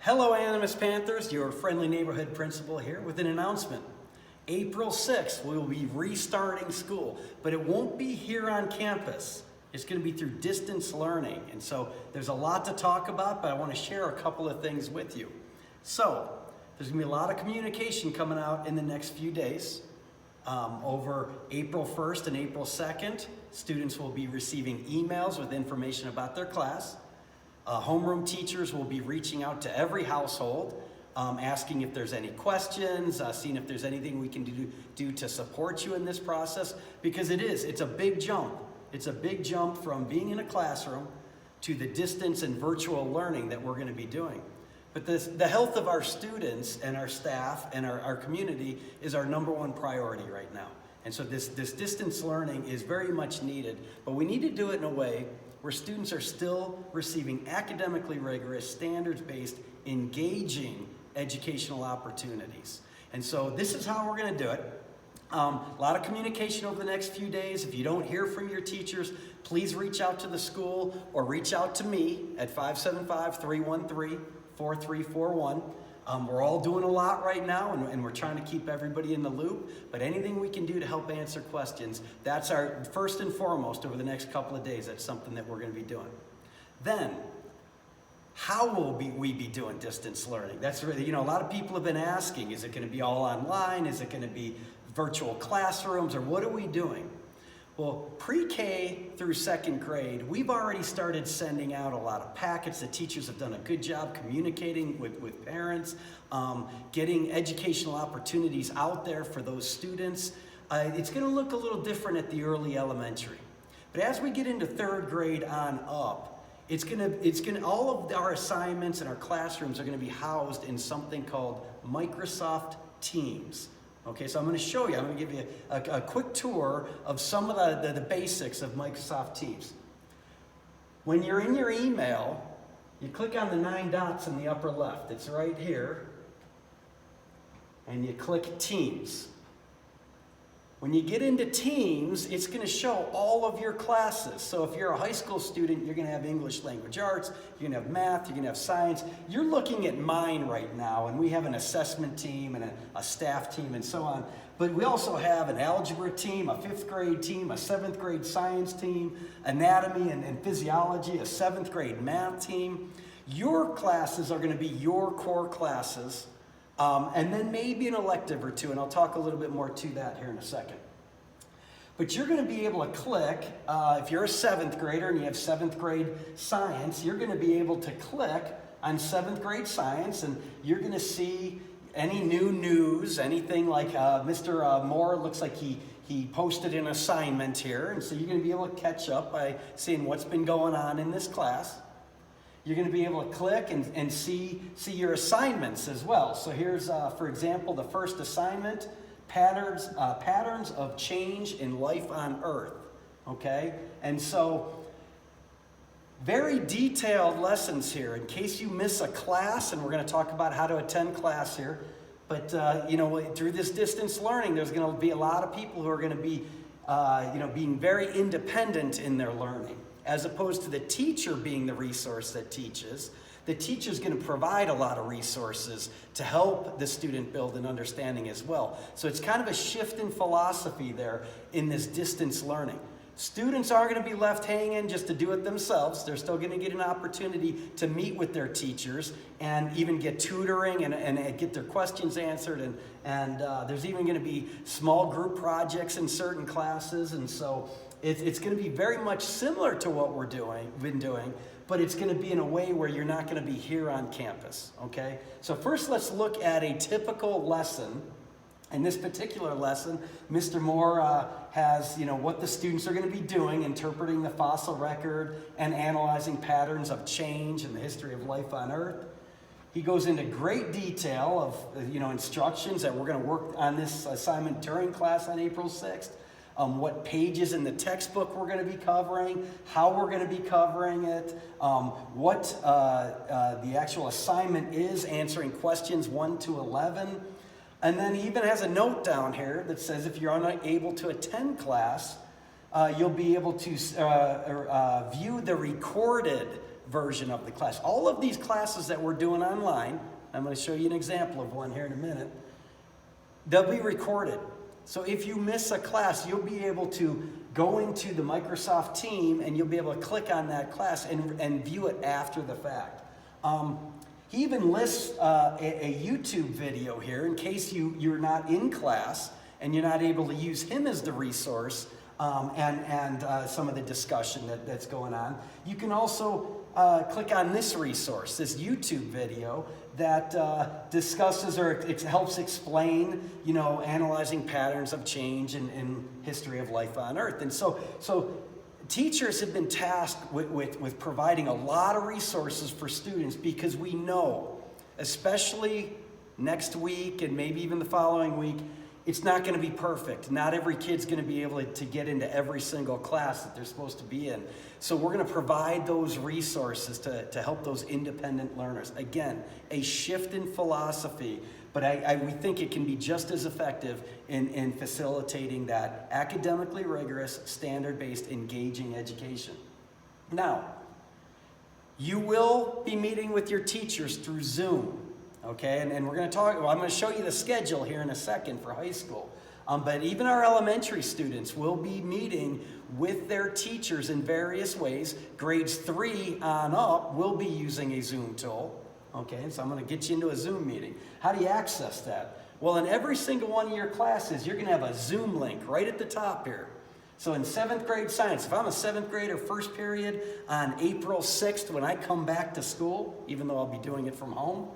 Hello Animas Panthers, your friendly neighborhood principal here with an announcement. April 6th, we will be restarting school, but it won't be here on campus. It's going to be through distance learning. And so there's a lot to talk about, but I want to share a couple of things with you. So there's going to be a lot of communication coming out in the next few days. Over April 1st and April 2nd, students will be receiving emails with information about their class. Homeroom teachers will be reaching out to every household, asking if there's any questions, seeing if there's anything we can do to support you in this process, because it's a big jump. It's a big jump from being in a classroom to the distance and virtual learning that we're going to be doing. But the health of our students and our staff and our community is our number one priority right now. And so this distance learning is very much needed, but we need to do it in a way where students are still receiving academically rigorous, standards-based, engaging educational opportunities. And so this is how we're going to do it. A lot of communication over the next few days. If you don't hear from your teachers, please reach out to the school or reach out to me at 575-313-4341. We're all doing a lot right now, and we're trying to keep everybody in the loop, but anything we can do to help answer questions, that's our first and foremost over the next couple of days. That's something that we're going to be doing. Then, how will we be doing distance learning? That's really, a lot of people have been asking, is it going to be all online? Is it going to be virtual classrooms, or what are we doing? Well, pre-K through second grade, we've already started sending out a lot of packets. The teachers have done a good job communicating with parents, getting educational opportunities out there for those students. It's going to look a little different at the early elementary. But as we get into third grade on up, all of our assignments and our classrooms are going to be housed in something called Microsoft Teams. Okay, so I'm going to show you, I'm going to give you a quick tour of some of the basics of Microsoft Teams. When you're in your email, you click on the 9 dots in the upper left. It's right here. And you click Teams. When you get into Teams, it's going to show all of your classes. So if you're a high school student, you're going to have English Language Arts, you're going to have math, you're going to have science. You're looking at mine right now, and we have an assessment team and a staff team and so on. But we also have an algebra team, a 5th grade team, a 7th grade science team, anatomy and physiology, a 7th grade math team. Your classes are going to be your core classes. And then maybe an elective or two, and I'll talk a little bit more to that here in a second. But you're going to be able to click, if you're a 7th grader and you have 7th grade science, you're going to be able to click on 7th grade science, and you're going to see any new news, anything like Mr. Moore looks like he posted an assignment here, and so you're going to be able to catch up by seeing what's been going on in this class. You're going to be able to click and see your assignments as well. So here's, for example, the first assignment, patterns of change in life on Earth. Okay? And so very detailed lessons here in case you miss a class, and we're going to talk about how to attend class here. But, through this distance learning, there's going to be a lot of people who are going to be, being very independent in their learning. As opposed to the teacher being the resource that teaches, the teacher is going to provide a lot of resources to help the student build an understanding as well. So it's kind of a shift in philosophy there in this distance learning. Students aren't going to be left hanging just to do it themselves. They're still going to get an opportunity to meet with their teachers and even get tutoring and get their questions answered. And there's even going to be small group projects in certain classes. And so it's going to be very much similar to what been doing, but it's going to be in a way where you're not going to be here on campus, okay? So first let's look at a typical lesson. In this particular lesson, Mr. Moore has, what the students are going to be doing, interpreting the fossil record and analyzing patterns of change in the history of life on Earth. He goes into great detail of, instructions that we're going to work on this assignment during class on April 6th. What pages in the textbook we're going to be covering, how we're going to be covering it, what the actual assignment is, answering questions 1 to 11. And then he even has a note down here that says if you're unable to attend class, you'll be able to view the recorded version of the class. All of these classes that we're doing online, I'm going to show you an example of one here in a minute, they'll be recorded. So if you miss a class, you'll be able to go into the Microsoft team and you'll be able to click on that class and view it after the fact. He even lists a YouTube video here in case you're not in class and you're not able to use him as the resource and some of the discussion that's going on. You can also click on this resource, this YouTube video that discusses or it helps explain, analyzing patterns of change in history of life on Earth. And so teachers have been tasked with providing a lot of resources for students because we know, especially next week and maybe even the following week, it's not going to be perfect. Not every kid's going to be able to get into every single class that they're supposed to be in. So we're going to provide those resources to help those independent learners. Again, a shift in philosophy, but we think it can be just as effective in facilitating that academically rigorous, standard-based, engaging education. Now, you will be meeting with your teachers through Zoom. Okay, and we're going to talk, I'm going to show you the schedule here in a second for high school. But even our elementary students will be meeting with their teachers in various ways. Grades 3 on up will be using a Zoom tool. Okay, so I'm going to get you into a Zoom meeting. How do you access that? Well, in every single one of your classes, you're going to have a Zoom link right at the top here. So in 7th grade science, if I'm a 7th grader first period on April 6th when I come back to school, even though I'll be doing it from home,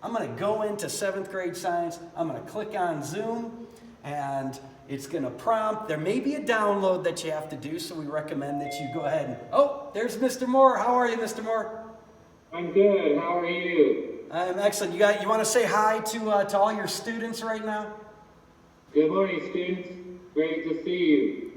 I'm going to go into 7th grade science, I'm going to click on Zoom, and it's going to prompt. There may be a download that you have to do, so we recommend that you go ahead and, oh, there's Mr. Moore. How are you, Mr. Moore? I'm good. How are you? I'm excellent. You want to say hi to all your students right now? Good morning, students. Great to see you.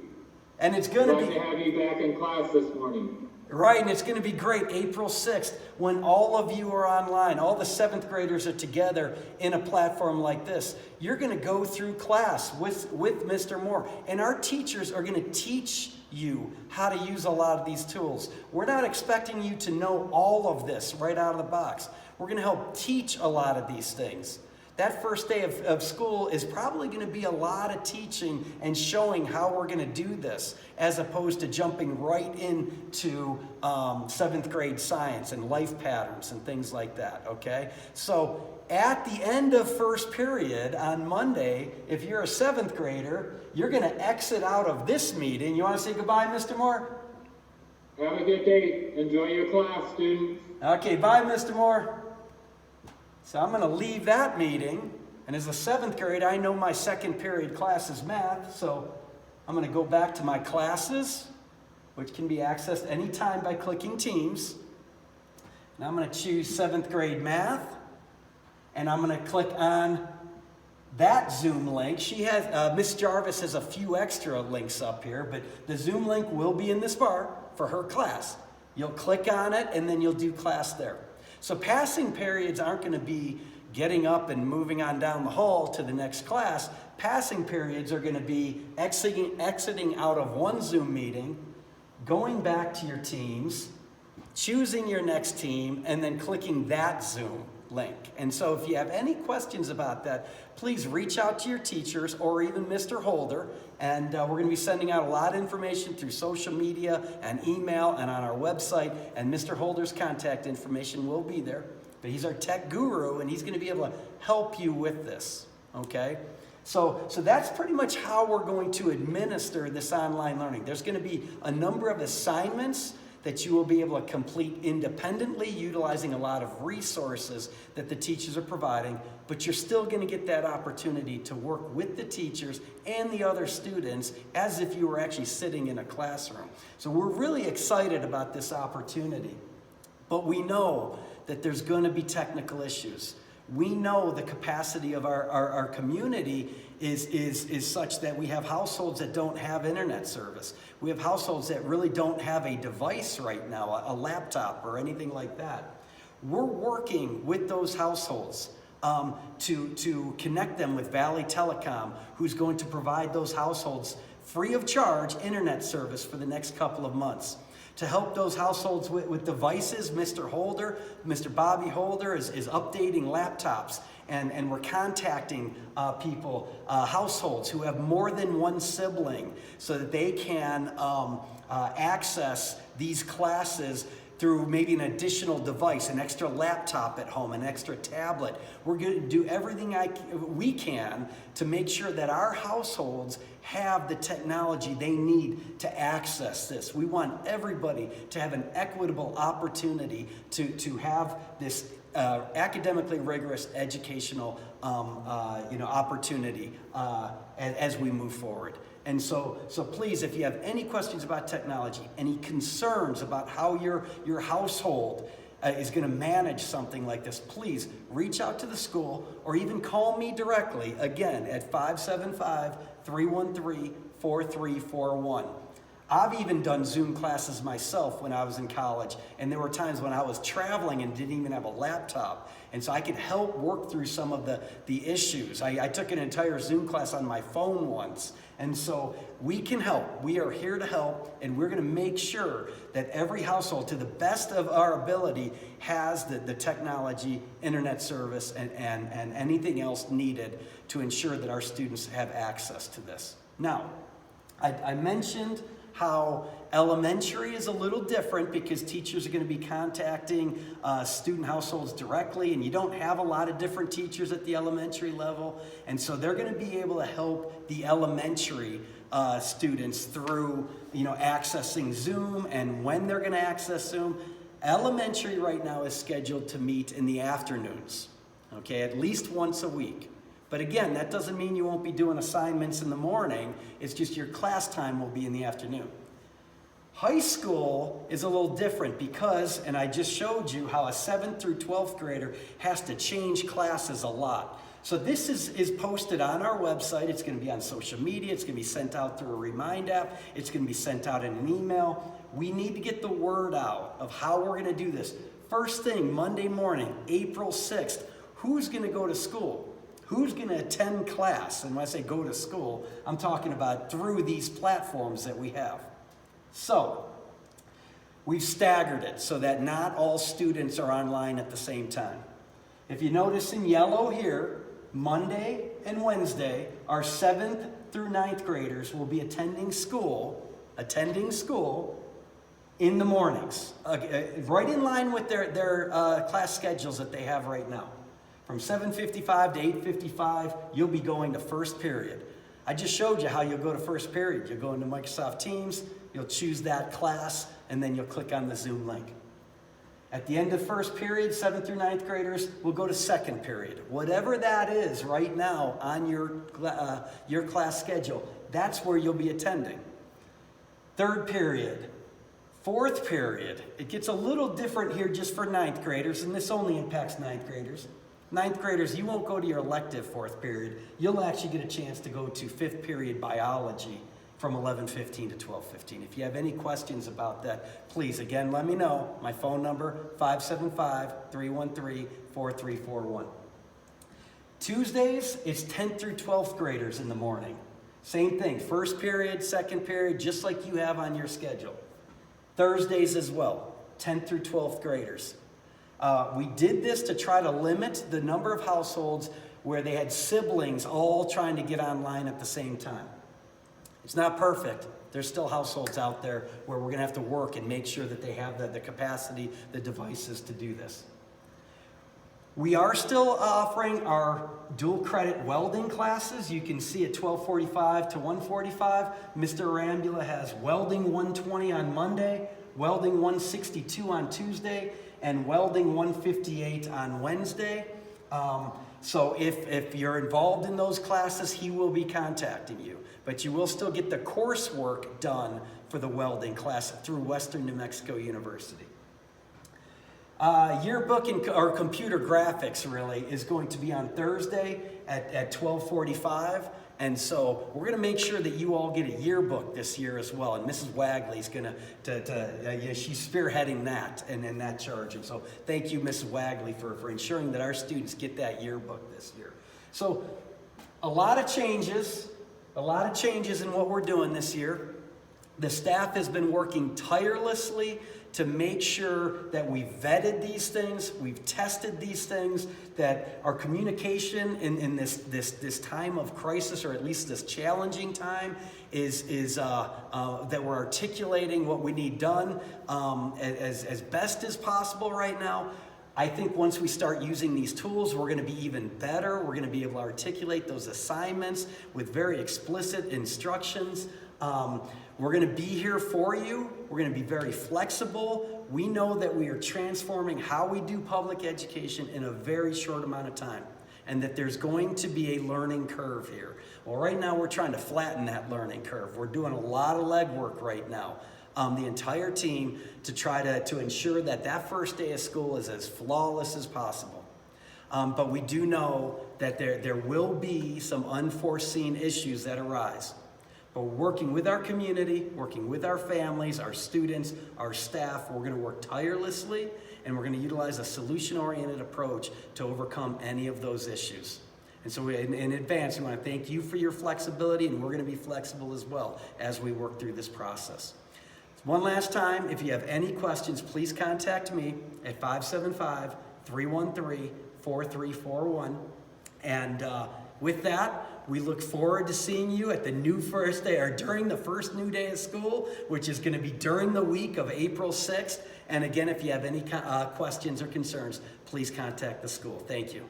And it's going to be... Glad to have you back in class this morning. Right, and it's going to be great, April 6th, when all of you are online, all the 7th graders are together in a platform like this. You're going to go through class with Mr. Moore, and our teachers are going to teach you how to use a lot of these tools. We're not expecting you to know all of this right out of the box. We're going to help teach a lot of these things. That first day of school is probably going to be a lot of teaching and showing how we're going to do this, as opposed to jumping right into 7th grade science and life patterns and things like that, okay? So at the end of first period on Monday, if you're a 7th grader, you're going to exit out of this meeting. You want to say goodbye, Mr. Moore? Have a good day. Enjoy your class, students. Okay, bye, Mr. Moore. So I'm going to leave that meeting, and as a 7th grade, I know my 2nd period class is math, so I'm going to go back to my classes, which can be accessed anytime by clicking Teams. And I'm going to choose 7th grade math, and I'm going to click on that Zoom link. She has, Miss Jarvis has a few extra links up here, but the Zoom link will be in this bar for her class. You'll click on it, and then you'll do class there. So passing periods aren't going to be getting up and moving on down the hall to the next class. Passing periods are going to be exiting out of one Zoom meeting, going back to your teams, choosing your next team, and then clicking that Zoom link. And so if you have any questions about that, please reach out to your teachers or even Mr. Holder. And we're going to be sending out a lot of information through social media and email and on our website. And Mr. Holder's contact information will be there. But he's our tech guru, and he's going to be able to help you with this. Okay? So that's pretty much how we're going to administer this online learning. There's going to be a number of assignments that you will be able to complete independently, utilizing a lot of resources that the teachers are providing, but you're still going to get that opportunity to work with the teachers and the other students as if you were actually sitting in a classroom. So we're really excited about this opportunity, but we know that there's going to be technical issues. We know the capacity of our community is such that we have households that don't have internet service. We have households that really don't have a device right now, a laptop or anything like that. We're working with those households to connect them with Valley Telecom, who's going to provide those households free of charge internet service for the next couple of months. To help those households with devices, Mr. Bobby Holder is updating laptops, and we're contacting people, households who have more than one sibling, so that they can access these classes through maybe an additional device, an extra laptop at home, an extra tablet. We're going to do everything we can to make sure that our households have the technology they need to access this. We want everybody to have an equitable opportunity to have this academically rigorous educational opportunity as we move forward. And so please, if you have any questions about technology, any concerns about how your household is going to manage something like this, please reach out to the school or even call me directly, again, at 575-313-4341. I've even done Zoom classes myself when I was in college, and there were times when I was traveling and didn't even have a laptop. And so I could help work through some of the issues. I took an entire Zoom class on my phone once. And so we can help. We are here to help, and we're going to make sure that every household, to the best of our ability, has the technology, internet service, and anything else needed to ensure that our students have access to this. Now, I mentioned how elementary is a little different because teachers are going to be contacting student households directly, and you don't have a lot of different teachers at the elementary level, and so they're going to be able to help the elementary students through accessing Zoom and when they're going to access Zoom. Elementary right now is scheduled to meet in the afternoons, okay, at least once a week. But again, that doesn't mean you won't be doing assignments in the morning. It's just your class time will be in the afternoon. High school is a little different because, and I just showed you how a 7th through 12th grader has to change classes a lot. So this is posted on our website. It's going to be on social media. It's going to be sent out through a Remind app. It's going to be sent out in an email. We need to get the word out of how we're going to do this. First thing, Monday morning, April 6th, who's going to go to school? Who's going to attend class? And when I say go to school, I'm talking about through these platforms that we have. So, we've staggered it so that not all students are online at the same time. If you notice in yellow here, Monday and Wednesday, our 7th through 9th graders will be attending school in the mornings, right in line with their class schedules that they have right now. From 7:55 to 8:55, you'll be going to first period. I just showed you how you'll go to first period. You'll go into Microsoft Teams, you'll choose that class, and then you'll click on the Zoom link. At the end of first period, 7th through 9th graders will go to second period. Whatever that is right now on your class schedule, that's where you'll be attending. Third period, fourth period. It gets a little different here just for 9th graders, and this only impacts 9th graders. 9th graders, you won't go to your elective fourth period. You'll actually get a chance to go to 5th period biology from 11:15 to 12:15. If you have any questions about that, please, again, let me know. My phone number, 575-313-4341. Tuesdays, it's 10th through 12th graders in the morning. Same thing, first period, second period, just like you have on your schedule. Thursdays as well, 10th through 12th graders. We did this to try to limit the number of households where they had siblings all trying to get online at the same time. It's not perfect. There's still households out there where we're going to have to work and make sure that they have the capacity, the devices to do this. We are still offering our dual credit welding classes. You can see at 12:45 to 1:45, Mr. Arambula has welding 120 on Monday, welding 162 on Tuesday, and welding 158 on Wednesday. So if you're involved in those classes, he will be contacting you. But you will still get the coursework done for the welding class through Western New Mexico University. Yearbook or computer graphics really is going to be on Thursday at 12:45. And so we're going to make sure that you all get a yearbook this year as well. And Mrs. Wagley's going she's spearheading that and that charge. And so thank you, Mrs. Wagley, for ensuring that our students get that yearbook this year. So a lot of changes in what we're doing this year. The staff has been working tirelessly to make sure that we've vetted these things, we've tested these things, that our communication in this time of crisis, or at least this challenging time, is that we're articulating what we need done as best as possible right now. I think once we start using these tools, we're going to be even better. We're going to be able to articulate those assignments with very explicit instructions. We're going to be here for you. We're going to be very flexible. We know that we are transforming how we do public education in a very short amount of time, and that there's going to be a learning curve here. Well, right now we're trying to flatten that learning curve. We're doing a lot of legwork right now, the entire team, to try to ensure that that first day of school is as flawless as possible. But we do know that there will be some unforeseen issues that arise. But we're working with our community, working with our families, our students, our staff. We're going to work tirelessly, and we're going to utilize a solution-oriented approach to overcome any of those issues. And so in advance, we want to thank you for your flexibility, and we're going to be flexible as well as we work through this process. One last time, if you have any questions, please contact me at 575-313-4341. And with that, we look forward to seeing you at the new first day, or during the first new day of school, which is going to be during the week of April 6th. And again, if you have any questions or concerns, please contact the school. Thank you.